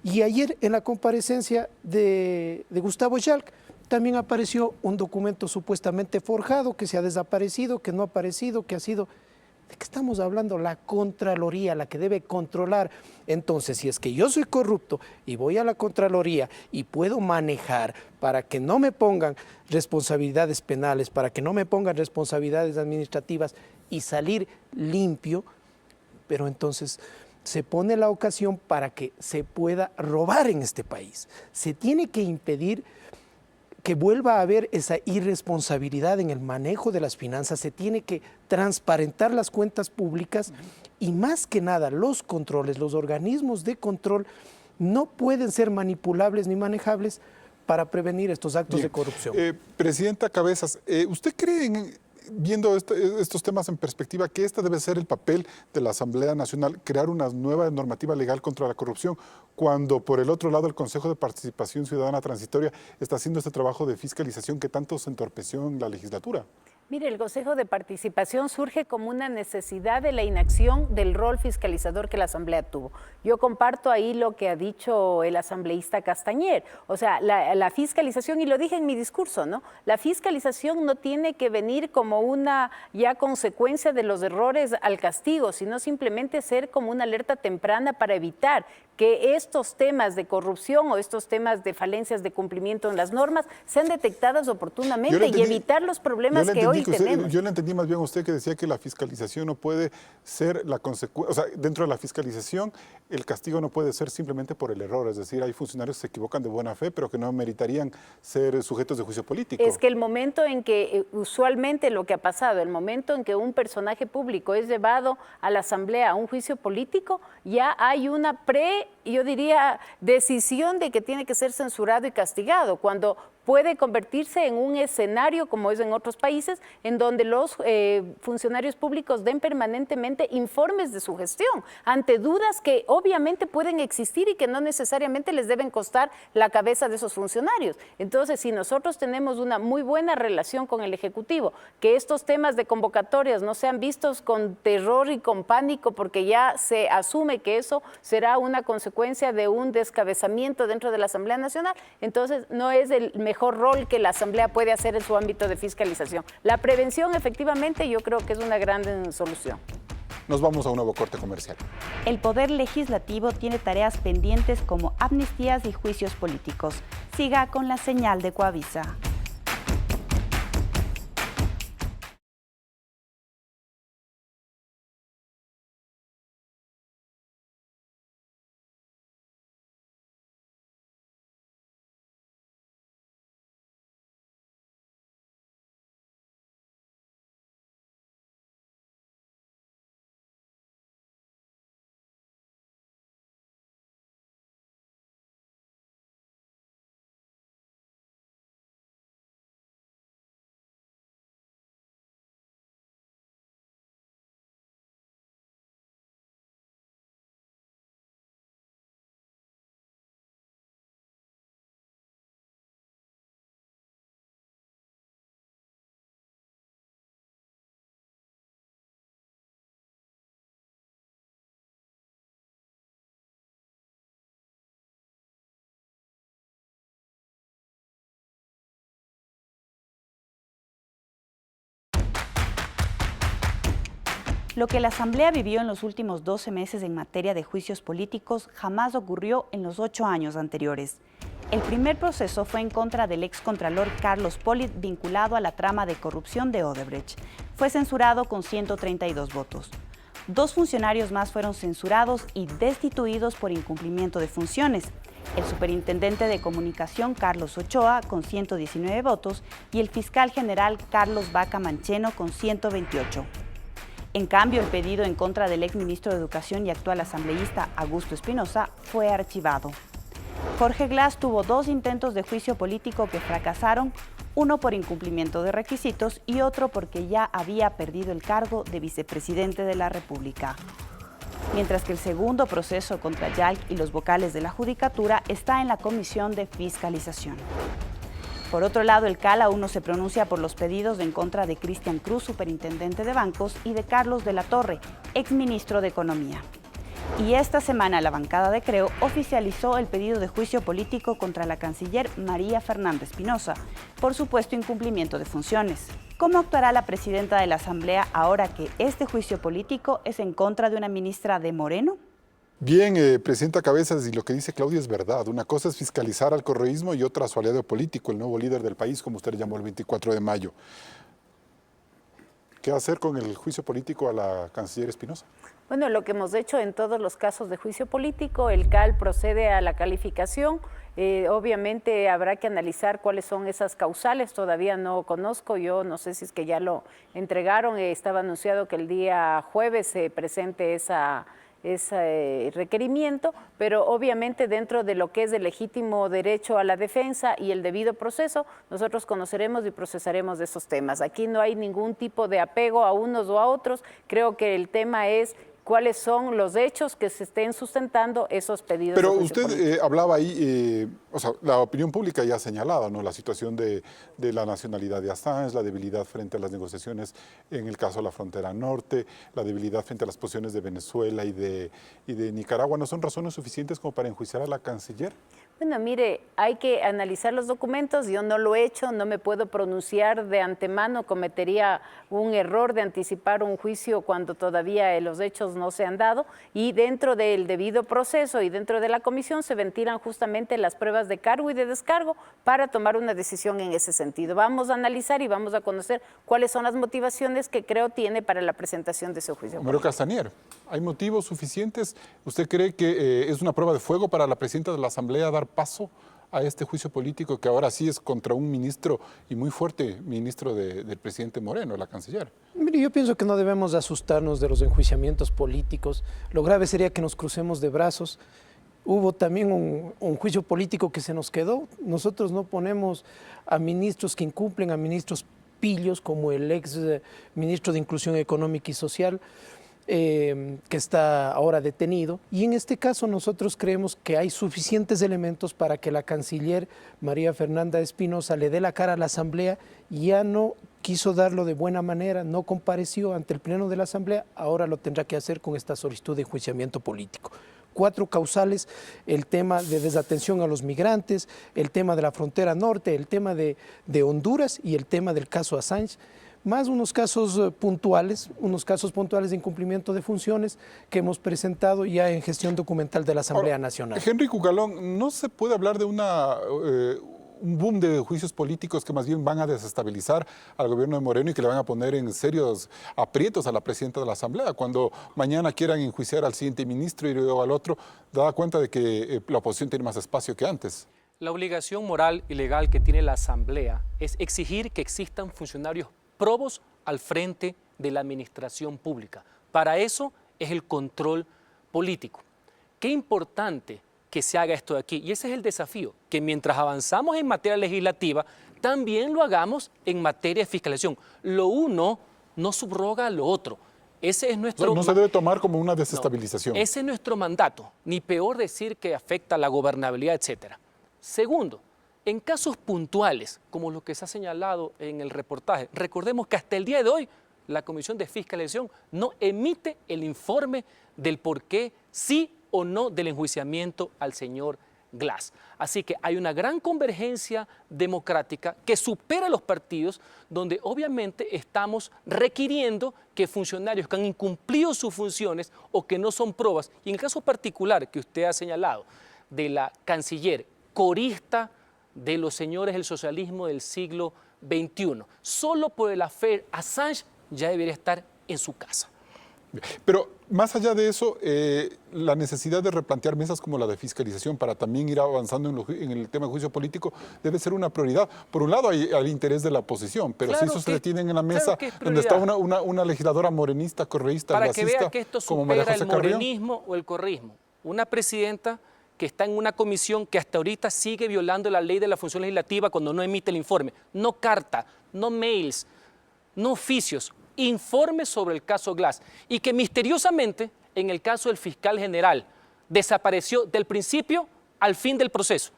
Y ayer en la comparecencia de Gustavo Schalk también apareció un documento supuestamente forjado que se ha desaparecido, que no ha aparecido, que ha sido... ¿De qué estamos hablando? La Contraloría, la que debe controlar. Entonces, si es que yo soy corrupto y voy a la Contraloría y puedo manejar para que no me pongan responsabilidades penales, para que no me pongan responsabilidades administrativas y salir limpio, pero entonces se pone la ocasión para que se pueda robar en este país. Se tiene que impedir que vuelva a haber esa irresponsabilidad en el manejo de las finanzas, se tiene que transparentar las cuentas públicas y más que nada los controles, los organismos de control no pueden ser manipulables ni manejables para prevenir estos actos de corrupción. Presidenta Cabezas, ¿usted cree, viendo estos temas en perspectiva, que este debe ser el papel de la Asamblea Nacional, crear una nueva normativa legal contra la corrupción, cuando por el otro lado el Consejo de Participación Ciudadana Transitoria está haciendo este trabajo de fiscalización que tanto se entorpeció en la legislatura? Mire, el Consejo de Participación surge como una necesidad de la inacción del rol fiscalizador que la Asamblea tuvo. Yo comparto ahí lo que ha dicho el asambleísta Castañer. O sea, la fiscalización, y lo dije en mi discurso, ¿no? La fiscalización no tiene que venir como una ya consecuencia de los errores al castigo, sino simplemente ser como una alerta temprana para evitar que estos temas de corrupción o estos temas de falencias de cumplimiento en las normas sean detectadas oportunamente y evitar los problemas que hoy hoy tenemos. Yo le entendí más bien a usted que decía que la fiscalización no puede ser la consecuencia, o sea, dentro de la fiscalización el castigo no puede ser simplemente por el error, es decir, hay funcionarios que se equivocan de buena fe, pero que no meritarían ser sujetos de juicio político. Es que el momento en que, usualmente lo que ha pasado, el momento en que un personaje público es llevado a la Asamblea a un juicio político, ya hay una yo diría, decisión de que tiene que ser censurado y castigado, cuando puede convertirse en un escenario, como es en otros países, en donde los funcionarios públicos den permanentemente informes de su gestión, ante dudas que obviamente pueden existir y que no necesariamente les deben costar la cabeza de esos funcionarios. Entonces, si nosotros tenemos una muy buena relación con el Ejecutivo, que estos temas de convocatorias no sean vistos con terror y con pánico, porque ya se asume que eso será una consecuencia de un descabezamiento dentro de la Asamblea Nacional, entonces no es el mejor rol que la Asamblea puede hacer en su ámbito de fiscalización. La prevención, efectivamente, yo creo que es una gran solución. Nos vamos a un nuevo corte comercial. El Poder Legislativo tiene tareas pendientes como amnistías y juicios políticos. Siga con la señal de Coavisa. Lo que la Asamblea vivió en los últimos 12 meses en materia de juicios políticos jamás ocurrió en los 8 años anteriores. El primer proceso fue en contra del excontralor Carlos Pollitt, vinculado a la trama de corrupción de Odebrecht. Fue censurado con 132 votos. 2 funcionarios más fueron censurados y destituidos por incumplimiento de funciones. El superintendente de comunicación Carlos Ochoa con 119 votos y el fiscal general Carlos Vaca Mancheno con 128. En cambio, el pedido en contra del exministro de Educación y actual asambleísta Augusto Espinosa fue archivado. Jorge Glass tuvo 2 intentos de juicio político que fracasaron, uno por incumplimiento de requisitos y otro porque ya había perdido el cargo de vicepresidente de la República. Mientras que el segundo proceso contra Yalc y los vocales de la Judicatura está en la Comisión de Fiscalización. Por otro lado, el CAL aún no se pronuncia por los pedidos en contra de Cristian Cruz, superintendente de bancos, y de Carlos de la Torre, exministro de Economía. Y esta semana la bancada de Creo oficializó el pedido de juicio político contra la canciller María Fernanda Espinosa por supuesto incumplimiento de funciones. ¿Cómo actuará la presidenta de la Asamblea ahora que este juicio político es en contra de una ministra de Moreno? Bien, presidenta Cabezas, y lo que dice Claudia es verdad. Una cosa es fiscalizar al correísmo y otra a su aliado político, el nuevo líder del país, como usted le llamó el 24 de mayo. ¿Qué hacer con el juicio político a la canciller Espinosa? Bueno, lo que hemos hecho en todos los casos de juicio político, el CAL procede a la calificación. Obviamente habrá que analizar cuáles son esas causales, todavía no conozco, yo no sé si es que ya lo entregaron, estaba anunciado que el día jueves se presente ese requerimiento, pero obviamente dentro de lo que es el legítimo derecho a la defensa y el debido proceso, nosotros conoceremos y procesaremos de esos temas. Aquí no hay ningún tipo de apego a unos o a otros, creo que el tema es cuáles son los hechos que se estén sustentando esos pedidos. Pero usted hablaba ahí, o sea, la opinión pública ya ha señalado, ¿no? La situación de la nacionalidad de Assange, la debilidad frente a las negociaciones en el caso de la frontera norte, la debilidad frente a las posiciones de Venezuela y de Nicaragua, ¿no son razones suficientes como para enjuiciar a la canciller? Bueno, mire, hay que analizar los documentos. Yo no lo he hecho, no me puedo pronunciar de antemano. Cometería un error de anticipar un juicio cuando todavía los hechos no se han dado. Y dentro del debido proceso y dentro de la comisión se ventilan justamente las pruebas de cargo y de descargo para tomar una decisión en ese sentido. Vamos a analizar y vamos a conocer cuáles son las motivaciones que creo tiene para la presentación de ese juicio. Mario Castañer, ¿hay motivos suficientes? ¿Usted cree que es una prueba de fuego para la presidenta de la Asamblea dar paso a este juicio político que ahora sí es contra un ministro y muy fuerte ministro del presidente Moreno, la canciller? Mire, yo pienso que no debemos asustarnos de los enjuiciamientos políticos. Lo grave sería que nos crucemos de brazos. Hubo también un juicio político que se nos quedó. Nosotros no ponemos a ministros que incumplen, a ministros pillos como el ex ministro de Inclusión Económica y Social, que está ahora detenido. Y en este caso nosotros creemos que hay suficientes elementos para que la canciller María Fernanda Espinosa le dé la cara a la Asamblea. Ya no quiso darlo de buena manera, no compareció ante el Pleno de la Asamblea, ahora lo tendrá que hacer con esta solicitud de enjuiciamiento político. 4 causales: el tema de desatención a los migrantes, el tema de la frontera norte, el tema de Honduras y el tema del caso Assange, más unos casos puntuales de incumplimiento de funciones que hemos presentado ya en gestión documental de la Asamblea Nacional. Henry Cucalón, ¿no se puede hablar de un boom de juicios políticos que más bien van a desestabilizar al gobierno de Moreno y que le van a poner en serios aprietos a la presidenta de la Asamblea? Cuando mañana quieran enjuiciar al siguiente ministro y luego al otro, da cuenta de que la oposición tiene más espacio que antes. La obligación moral y legal que tiene la Asamblea es exigir que existan funcionarios probos al frente de la administración pública. Para eso es el control político. Qué importante que se haga esto de aquí. Y ese es el desafío, que mientras avanzamos en materia legislativa, también lo hagamos en materia de fiscalización. Lo uno no subroga a lo otro. Ese es nuestro... No se debe tomar como una desestabilización. No, ese es nuestro mandato, ni peor decir que afecta a la gobernabilidad, etcétera. Segundo, en casos puntuales, como lo que se ha señalado en el reportaje, recordemos que hasta el día de hoy la Comisión de Fiscalización no emite el informe del por qué sí o no del enjuiciamiento al señor Glass. Así que hay una gran convergencia democrática que supera los partidos, donde obviamente estamos requiriendo que funcionarios que han incumplido sus funciones o que no son probas, y en el caso particular que usted ha señalado, de la canciller corista de los señores del socialismo del siglo XXI, solo por el affair Assange ya debería estar en su casa. Pero más allá de eso, la necesidad de replantear mesas como la de fiscalización para también ir avanzando en el tema de juicio político debe ser una prioridad. Por un lado hay el interés de la oposición, pero claro, si eso se detiene en la mesa donde está una legisladora morenista, correísta, para gasista, que vea que esto como María supera José el Carrión morenismo o el correísmo. Una presidenta que está en una comisión que hasta ahorita sigue violando la ley de la función legislativa cuando no emite el informe. No carta, no mails, no oficios, informes sobre el caso Glass. Y que misteriosamente, en el caso del fiscal general, desapareció del principio al fin del proceso.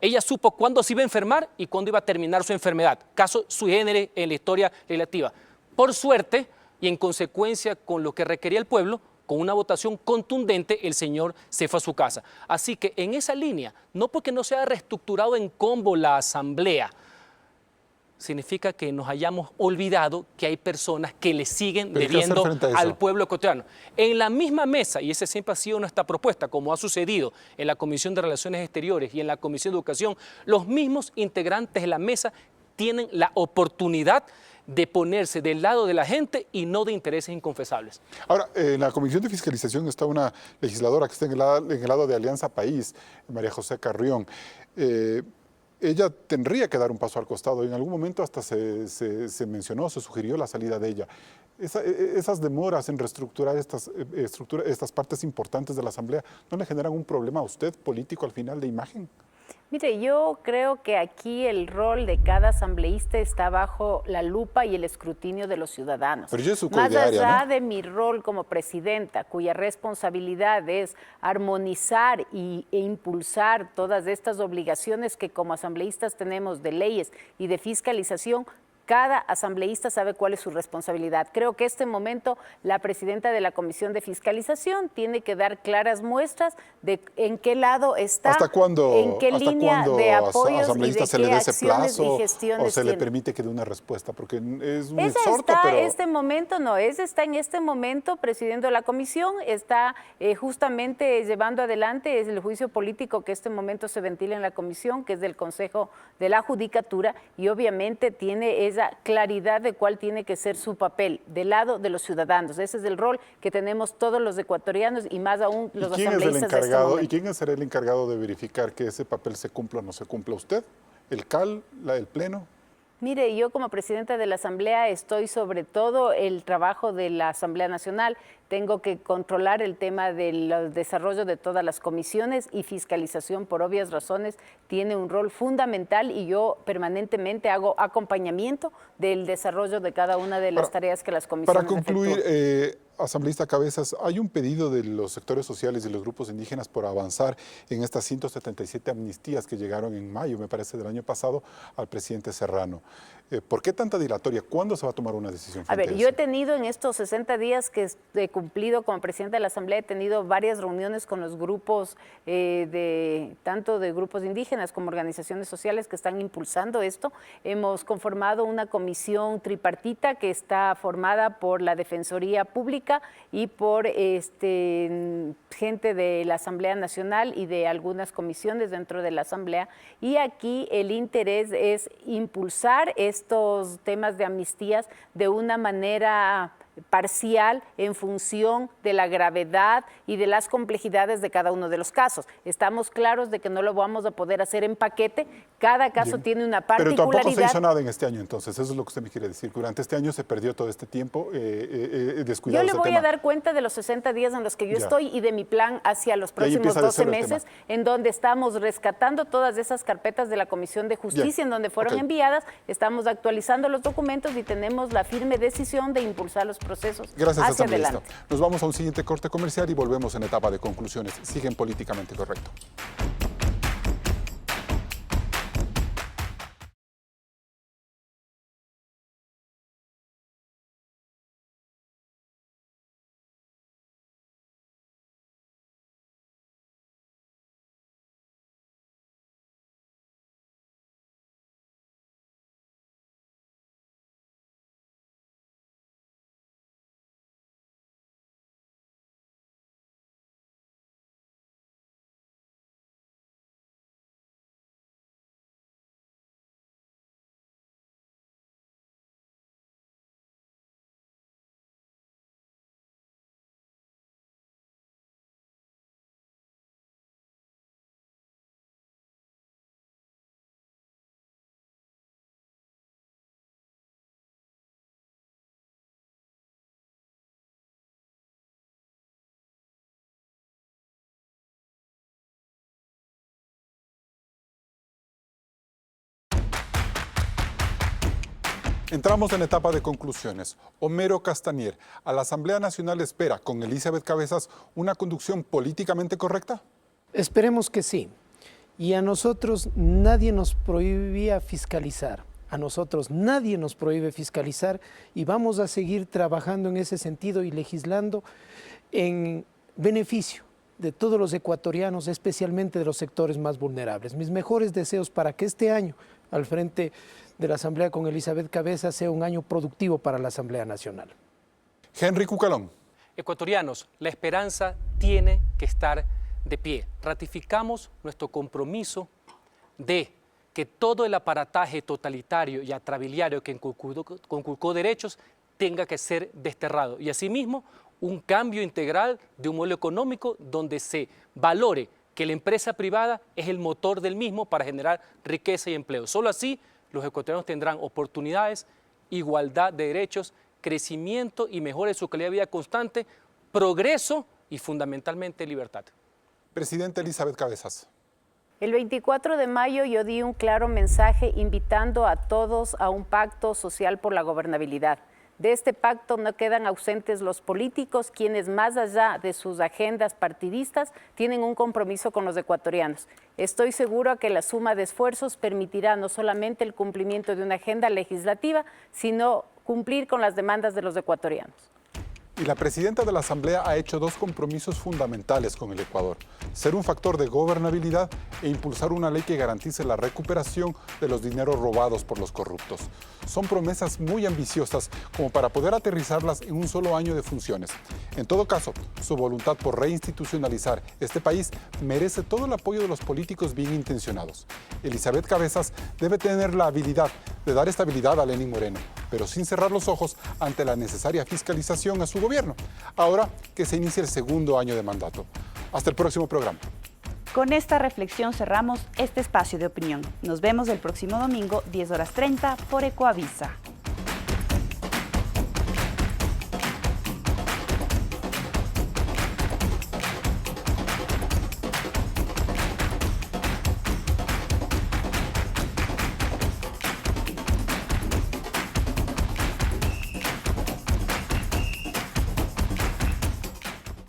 Ella supo cuándo se iba a enfermar y cuándo iba a terminar su enfermedad. Caso sui generis en la historia legislativa. Por suerte, y en consecuencia con lo que requería el pueblo, con una votación contundente, el señor se fue a su casa. Así que en esa línea, no porque no se haya reestructurado en combo la Asamblea, significa que nos hayamos olvidado que hay personas que le siguen debiendo al pueblo ecuatoriano. En la misma mesa, y esa siempre ha sido nuestra propuesta, como ha sucedido en la Comisión de Relaciones Exteriores y en la Comisión de Educación, los mismos integrantes de la mesa tienen la oportunidad de ponerse del lado de la gente y no de intereses inconfesables. Ahora, en la Comisión de Fiscalización está una legisladora que está en el lado de Alianza País, María José Carrión. Ella tendría que dar un paso al costado. En algún momento hasta se mencionó, se sugirió la salida de ella. Esas demoras en reestructurar estas partes importantes de la Asamblea, ¿no le generan un problema a usted político al final de imagen? Mire, yo creo que aquí el rol de cada asambleísta está bajo la lupa y el escrutinio de los ciudadanos. Pero yo es su Más coidiaria, allá ¿no? de mi rol como presidenta, cuya responsabilidad es armonizar e impulsar todas estas obligaciones que como asambleístas tenemos de leyes y de fiscalización, Cada asambleísta sabe cuál es su responsabilidad. Creo que este momento la presidenta de la Comisión de Fiscalización tiene que dar claras muestras de en qué lado está, ¿Hasta cuándo, en qué línea de apoyos y asambleísta de se le qué dé ese acciones plazo y gestiones o se le tiene? permite que dé una respuesta? Porque es un Esa exhorto, está pero... este momento, no, esa está en este momento presidiendo la comisión, está justamente llevando adelante el juicio político que este momento se ventila en la comisión, que es del Consejo de la Judicatura, y obviamente tiene esa claridad de cuál tiene que ser su papel del lado de los ciudadanos. Ese es el rol que tenemos todos los ecuatorianos y más aún los asambleístas de este momento. ¿Y quién será el encargado de verificar que ese papel se cumpla o no se cumpla? ¿Usted? ¿El CAL? ¿El Pleno? Mire, yo como presidenta de la Asamblea estoy sobre todo el trabajo de la Asamblea Nacional. Tengo que controlar el tema del desarrollo de todas las comisiones y fiscalización, por obvias razones, tiene un rol fundamental y yo permanentemente hago acompañamiento del desarrollo de cada una de las tareas que las comisiones Para concluir, asambleísta Cabezas, hay un pedido de los sectores sociales y los grupos indígenas por avanzar en estas 177 amnistías que llegaron en mayo, me parece, del año pasado, al presidente Serrano. ¿Por qué tanta dilatoria? ¿Cuándo se va a tomar una decisión? A ver, yo he tenido en estos 60 días que he cumplido como presidenta de la Asamblea, he tenido varias reuniones con los grupos, tanto de grupos indígenas como organizaciones sociales que están impulsando esto. Hemos conformado una comisión tripartita que está formada por la Defensoría Pública y por gente de la Asamblea Nacional y de algunas comisiones dentro de la Asamblea. Y aquí el interés es impulsar estos temas de amnistías de una manera parcial en función de la gravedad y de las complejidades de cada uno de los casos. Estamos claros de que no lo vamos a poder hacer en paquete, cada caso tiene una particularidad. Pero tampoco se hizo nada en este año, entonces, eso es lo que usted me quiere decir. Durante este año se perdió todo este tiempo descuidado. Yo le voy a dar cuenta de los 60 días en los que yo estoy y de mi plan hacia los próximos 12 meses, en donde estamos rescatando todas esas carpetas de la Comisión de Justicia, en donde fueron enviadas, estamos actualizando los documentos y tenemos la firme decisión de impulsar los procesos. Gracias, hacia asambleísta. adelante. Nos vamos a un siguiente corte comercial y volvemos en etapa de conclusiones. Siguen Políticamente Correcto. Entramos en etapa de conclusiones. Homero Castañer, ¿a la Asamblea Nacional espera con Elizabeth Cabezas una conducción políticamente correcta? Esperemos que sí. Y a nosotros nadie nos prohibía fiscalizar. A nosotros nadie nos prohíbe fiscalizar y vamos a seguir trabajando en ese sentido y legislando en beneficio de todos los ecuatorianos, especialmente de los sectores más vulnerables. Mis mejores deseos para que este año, al frente de la Asamblea con Elizabeth Cabezas, sea un año productivo para la Asamblea Nacional. Henry Cucalón. Ecuatorianos, la esperanza tiene que estar de pie. Ratificamos nuestro compromiso de que todo el aparataje totalitario y atrabiliario que conculcó derechos tenga que ser desterrado. Y asimismo, un cambio integral de un modelo económico donde se valore que la empresa privada es el motor del mismo para generar riqueza y empleo. Solo así los ecuatorianos tendrán oportunidades, igualdad de derechos, crecimiento y mejora de su calidad de vida constante, progreso y fundamentalmente libertad. Presidenta Elizabeth Cabezas. El 24 de mayo yo di un claro mensaje invitando a todos a un pacto social por la gobernabilidad. De este pacto no quedan ausentes los políticos, quienes más allá de sus agendas partidistas tienen un compromiso con los ecuatorianos. Estoy seguro que la suma de esfuerzos permitirá no solamente el cumplimiento de una agenda legislativa, sino cumplir con las demandas de los ecuatorianos. Y la presidenta de la Asamblea ha hecho dos compromisos fundamentales con el Ecuador: ser un factor de gobernabilidad e impulsar una ley que garantice la recuperación de los dineros robados por los corruptos. Son promesas muy ambiciosas como para poder aterrizarlas en un solo año de funciones. En todo caso, su voluntad por reinstitucionalizar este país merece todo el apoyo de los políticos bien intencionados. Elizabeth Cabezas debe tener la habilidad de dar estabilidad a Lenín Moreno, pero sin cerrar los ojos ante la necesaria fiscalización a su gobierno, ahora que se inicia el segundo año de mandato. Hasta el próximo programa. Con esta reflexión cerramos este espacio de opinión. Nos vemos el próximo domingo, 10:30 por Ecoavisa.